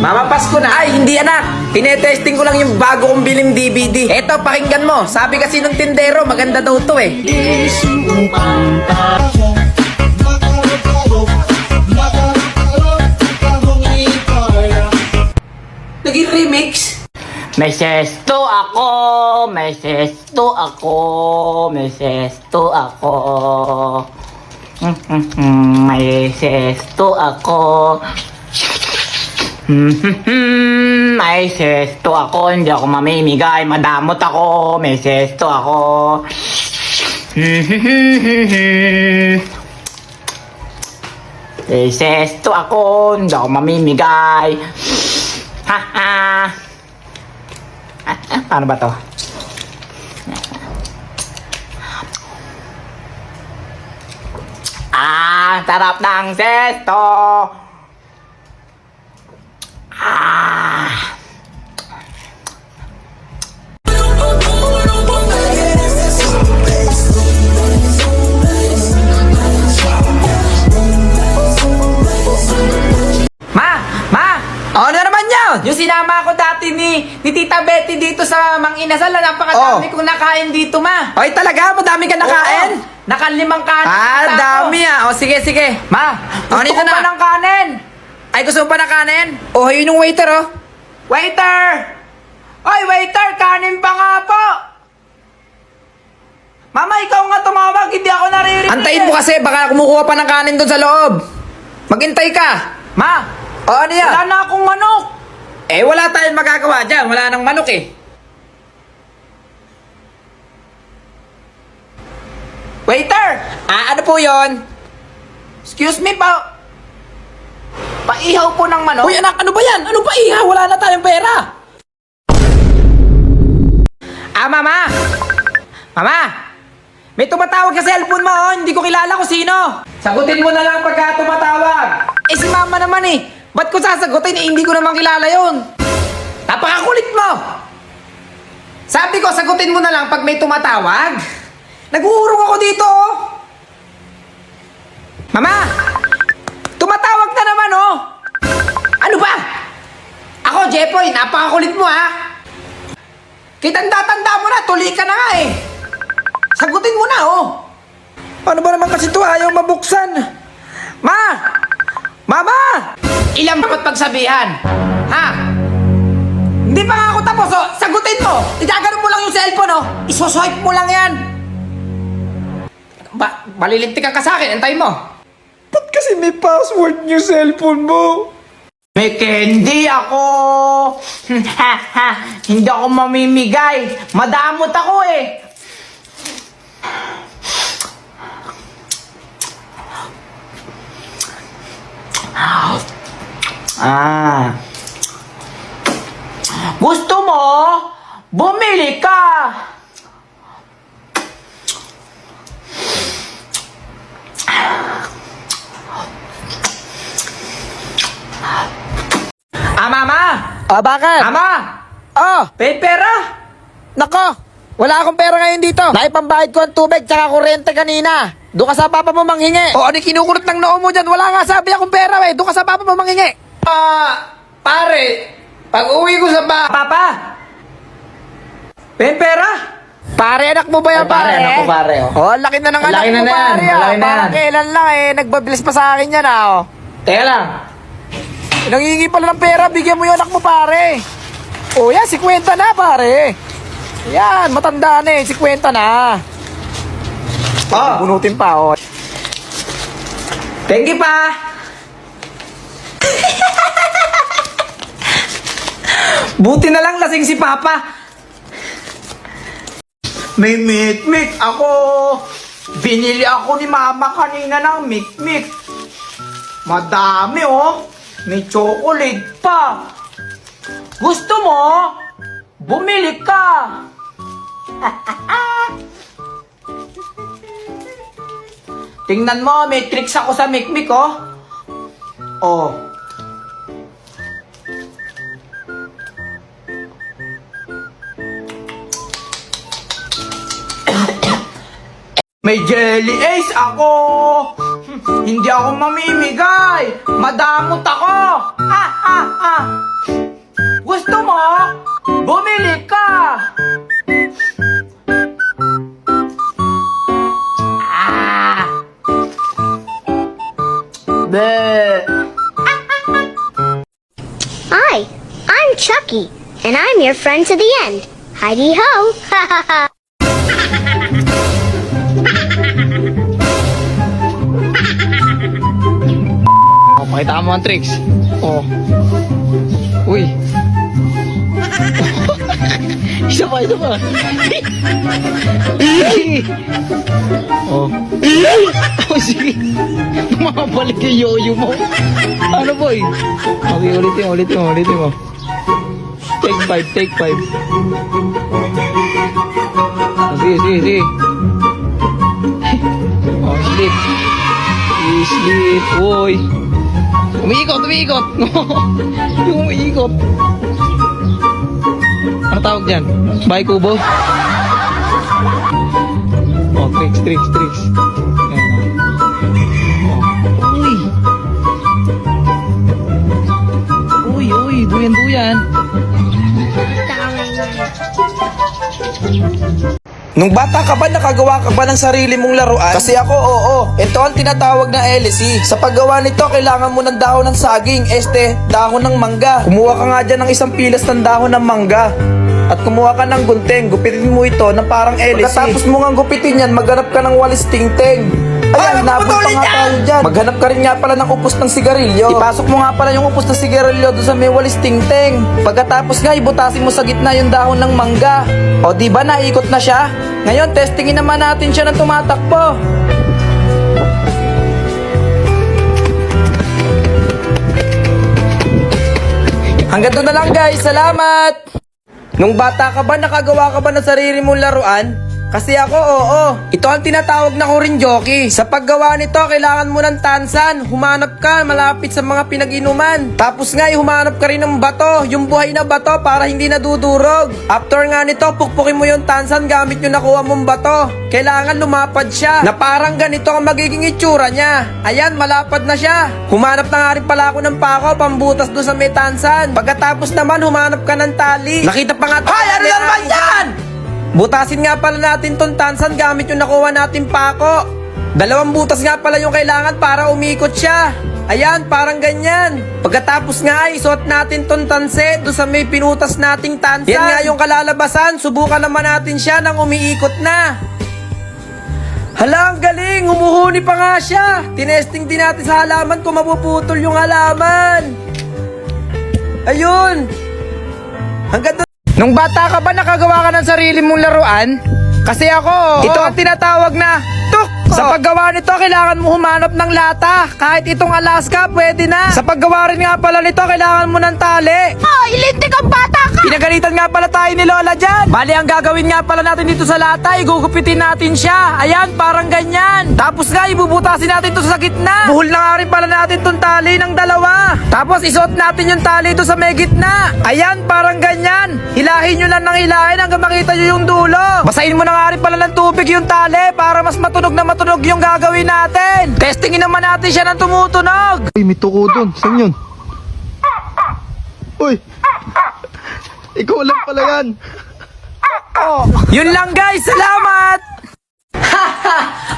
Mama, Pasko na. Ay, hindi anak. Tinetesting ko lang yung bago kong biling DVD. Eto, pakinggan mo. Sabi kasi nung tindero, maganda daw to eh. Naging remix? May sesto ako, may sesto ako, may sesto ako. May sesto ako. May sesto ako, hindi ako mamimigay, madamot ako, may sesto ako. May sesto ako, hindi ako mamimigay. Ha ha. Paano ba to? Sarap ng sesto. Ano naman yun? Yung sinama ko dati ni Tita Betty dito sa Mang Inasal, napakadami kong nakain dito, ma. Ay, talaga? Madami ka nakain? Nakalimang kanin. Dami ah. O, sige, sige. Ma, gusto ko pa ng kanin. Ay, gusto mo pa ng kanin? Oh, yun yung waiter, oh. Waiter! Oy, waiter, kanin pa nga po. Mama, ikaw nga tumawag, hindi ako naririnig. Antayin mo kasi, baka kumukuha pa ng kanin doon sa loob. Maghintay ka. Ma! Ano yan? Wala na akong manok. Eh, wala tayong magagawa dyan. Wala nang manok eh. Waiter! Ano po yon? Excuse me po. Paihaw po ng manok. Uy, anak, ano ba yan? Ano paihaw? Wala na tayong pera. Mama! Mama! May tumatawag sa cellphone mo, oh. Hindi ko kilala kung sino. Sagutin mo na lang pagka tumatawag. Eh, si mama naman eh. Ba't ko sasagutin? Eh, hindi ko naman kilala yon. Napakakulit mo! Sabi ko, sagutin mo na lang pag may tumatawag. Nag-uurong ako dito, oh. Mama! Tumatawag na naman, oh. Ano ba? Ako, Jepoy, napakakulit mo, ha? Kitanda-tanda mo na, tuli ka na nga, eh. Sagutin mo na, oh. Ano ba naman kasi ito? Ayaw mabuksan. Ma! Mama! Ilang dapat pagsabihan? Ha? Hindi pa nga ako tapos, oh. Sagutin mo. Itaganon mo lang yung cellphone, oh. Isoswipe mo lang yan. Malilintikan ka sa akin. Antayin mo. Ba't kasi may password yung cellphone mo? May candy ako. Hindi ako mamimigay. Madamot ako eh. Gusto mo? Bumili ka. Mama! Bakit? Mama! Pera? Nako, wala akong pera ngayon dito. Naipambayad ko ang tubig tsaka kuryente kanina. Doon ka sa papa mo manghingi. Ano kinukurot ng noo mo dyan? Wala nga sabi akong pera, eh. Doon ka sa papa mo manghingi. Pare, pag uwi ko sa Papa? Pera? Pare, anak mo ba yan, pare? Anak ko pare, oh. Laki na ng anak Laki na mo, na yan, pare. malaki na yan. Parang kailan lang nagbabilis pa sa akin yan, Teka lang. Nangingi pala ng pera, bigyan mo yung anak mo, pare. Yan, 50 na, pare. Yan, matanda na 50 na. Bunutin pa, Thank you, pa. Buti na lang lasing si Papa. May mikmik ako. Binili ako ni mama kanina ng mikmik. Madami, oh. May chocolate pa. Gusto mo? Bumili ka. Tingnan mo, may tricks ako sa mikmik, oh. Oh. May jelly ace ako. Hindi ako mamimigay. Madamot ako. Gusto mo? Bumili ka. Bleh. Hi, I'm Chucky, and I'm your friend to the end. Heidi ho! Ha ha ha! Oh, pakita mo ang tricks. Oh. Uy. Isa pa, isa pa. Oh. Oh, sige. Makabalik yung yoyo mo. Ano, boy? Okay, ulitin mo. Take 5, take 5. Oh, sige. Oh, sleep. Sleep, uy. Umiikot. Yung umiikot. Ano tawag dyan? Bahay kubo? Oh, tricks. Ayan. Oh. Uy, duyan. Nung bata ka ba, nakagawa ka ba ng sarili mong laruan? Kasi ako, oo. Ito ang tinatawag na LSE. Sa paggawa nito, kailangan mo ng dahon ng saging, dahon ng mangga. Kumuha ka nga dyan ng isang pilas ng dahon ng mangga. At kumuha ka ng gunting, gupitin mo ito ng parang LSE. Pagkatapos mo nga gupitin yan, maghanap ka ng walis tingting. Ayan, nabot pa nga tayo dyan. Maghanap ka rin nga pala ng upos ng sigarilyo. Ipasok mo nga pala yung upos ng sigarilyo doon sa may walis tingting. Pagkatapos nga, ibutasin mo sa gitna yung dahon ng mangga. O diba, naikot na siya? Ngayon, testingin naman natin siya ng tumatakbo. Hanggang doon na lang guys, salamat! Nung bata ka ba, nakagawa ka ba ng sarili mong laruan? Kasi ako, oo. Ito ang tinatawag na kurinjoki. Sa paggawa nito, kailangan mo ng tansan. Humanap ka malapit sa mga pinag-inuman. Tapos nga, humanap ka rin ng bato. Yung buhay na bato para hindi nadudurog. After nga nito, pukpukin mo yung tansan gamit yung nakuha mong bato. Kailangan lumapad siya. Na parang ganito ang magiging itsura niya. Ayan, malapad na siya. Humanap na nga rin pala ako ng pako, pambutas doon sa may tansan. Pagkatapos naman, humanap ka ng tali. Nakita pa nga. Ay, ano na naman yan? Butasin nga pala natin tong tansan gamit yung nakuha natin pako. 2 butas nga pala yung kailangan para umikot siya. Ayan, parang ganyan. Pagkatapos nga ay isuot natin tong tanse doon sa may pinutas nating tansan. Yan nga yung kalalabasan. Subukan naman natin siya nang umiikot na. Hala, ang galing! Humuhuni pa nga siya. Tinesting din natin sa halaman kung mapuputol yung halaman. Ayun. Hanggang doon. Nung bata ka ba, nakagawa ka ng sarili mong laruan? Kasi ako, ito ang tinatawag na tuk. Sa paggawa nito, kailangan mo humanap ng lata. Kahit itong Alaska, pwede na. Sa paggawa rin nga pala nito, kailangan mo ng tali. Ay, lintik ang bata ka! Pinagalitan nga pala tayo ni Lola dyan. Bali, ang gagawin nga pala natin dito sa lata, igugupitin natin siya. Ayan, parang ganyan. Tapos nga, ibubutasin natin to sa gitna. Buhol na nga rin pala natin tong tali ng 2. Tapos, isuot natin yung tali to sa may gitna. Ayan, parang ganyan. Hilahin nyo lang ng hilahin hanggang makita nyo yung dulo. Basahin mo na nga rin pala ng tubig yung tali para mas matunog na matunog yung gagawin natin. Testingin naman natin siya ng tumutunog. Uy, may tuko doon. Saan yun? Uy! Ikaw lang pala yan. Yun lang guys, salamat!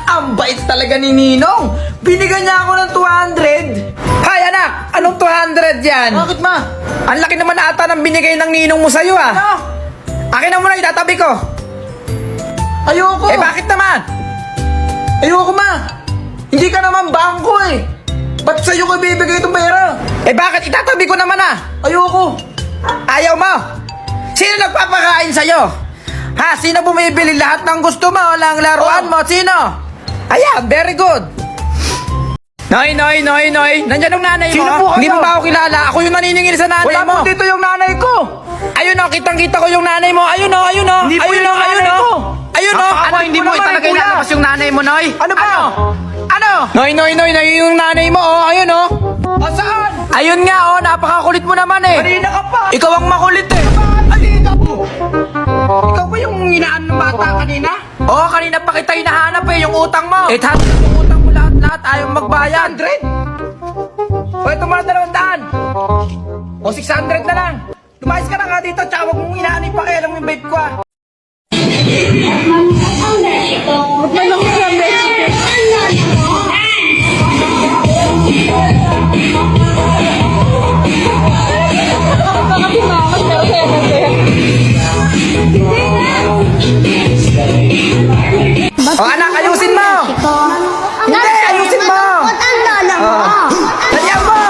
Ang bait talaga ni Ninong. Binigyan niya ako ng 200. Hay anak, anong 200 yan? Bakit, ma? Ang laki naman ata ng binigay ng Ninong mo sa'yo ah. Ano? Akin na muna, itatabi ko. Ayoko. Eh bakit naman? Ayoko, ma. Hindi ka naman bangko eh. Ba't sa'yo ko bibigay itong pera? Eh bakit itatabi ko naman ah? Ayoko. Ayaw mo? Sino nagpapakain sa'yo? Ha? Sino bumibili lahat ng gusto mo? Lang laruan mo? Sino? Ayan, very good. Noy. Nandyan ang nanay mo? Sino po kayo? Hindi mo ba ako kilala? Ako yung naniningil sa nanay Wala mo. po dito yung nanay ko. Ayun o, kitang-kita ko yung nanay mo. Ayun o. Hindi po Ayun yung o, nanay ayun o. ko. Ayun o. Ako, Hindi mo naman, talaga kuya. ilalabas yung nanay mo, Noy. Ano ba? Ano? Noy, yung nanay mo, oh. Ayun o. Saan? Ayun nga, oh. Napakakulit mo naman eh. Kanina ka pa. Ikaw ang makulit eh. Kanina po. Ikaw ba yung inaan ng bata kanina? Oo, kanina pa kita hinahanap eh, yung utang mo. 800 yung utang mo lahat, ayaw magbayad. 800? O, ito mga 200. O, 600 na lang. Lumayas ka na nga dito, tsaka huwag mong inaano yung pakialam yung babe ko ah. O anak, ayusin mo! Hindi, ayusin mo! Ang lola mo. Ganyan mo!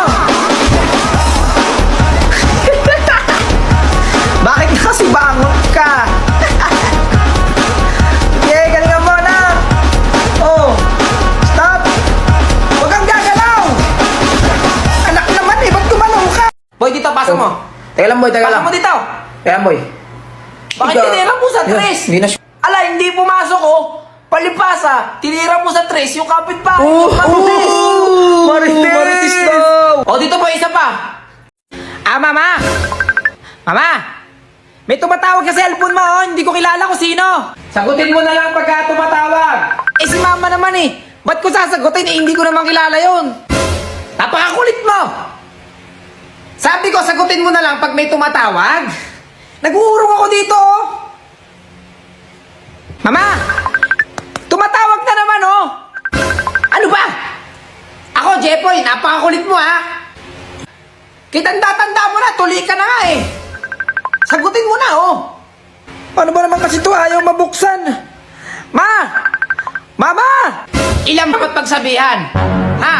Bakit kasi bangon ka? Sige, galingan mo na! Oh, stop! Huwag kang gagalaw! Anak naman eh, ba't gumalaw ka? Boy, dito, pasok mo. Teka lang, boy, teka lang. Pasok mo dito. Teka lang, boy. Bakit tinira mo sa tres? Hindi na Ala, hindi pumasok oh. Palipasa, tinira mo sa tres yung kapitbahay. Marites daw. O, dito po, isa pa. Ah, mama. Mama. May tumatawag sa cellphone mo, oh. Hindi ko kilala kung sino. Sagutin mo na lang pagka tumatawag. Eh, si mama naman eh. Ba't ko sasagutin? Eh, hindi ko naman kilala yun. Napakakulit mo. Sabi ko, sagutin mo na lang pag may tumatawag. Nag-uurong ako dito, oh. Mama! Tumatawag na naman, oh! Ano ba? Ako, Jepoy, napakakulit mo, ha? Kitanda-tanda mo na, tuli ka na nga, eh. Sagutin mo na, oh. Ano ba naman kasi ito ayaw mabuksan? Ma! Mama! Ilang dapat pagsabihan? Ha?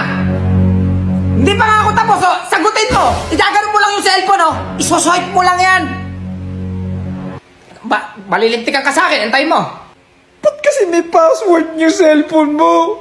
Hindi pa nga ako tapos, oh. Sagutin mo! Igaganon mo lang yung cellphone, oh. Isoswipe mo lang yan. Malilintikan ka sa akin, antayin mo. Ba't kasi may password yung cellphone mo?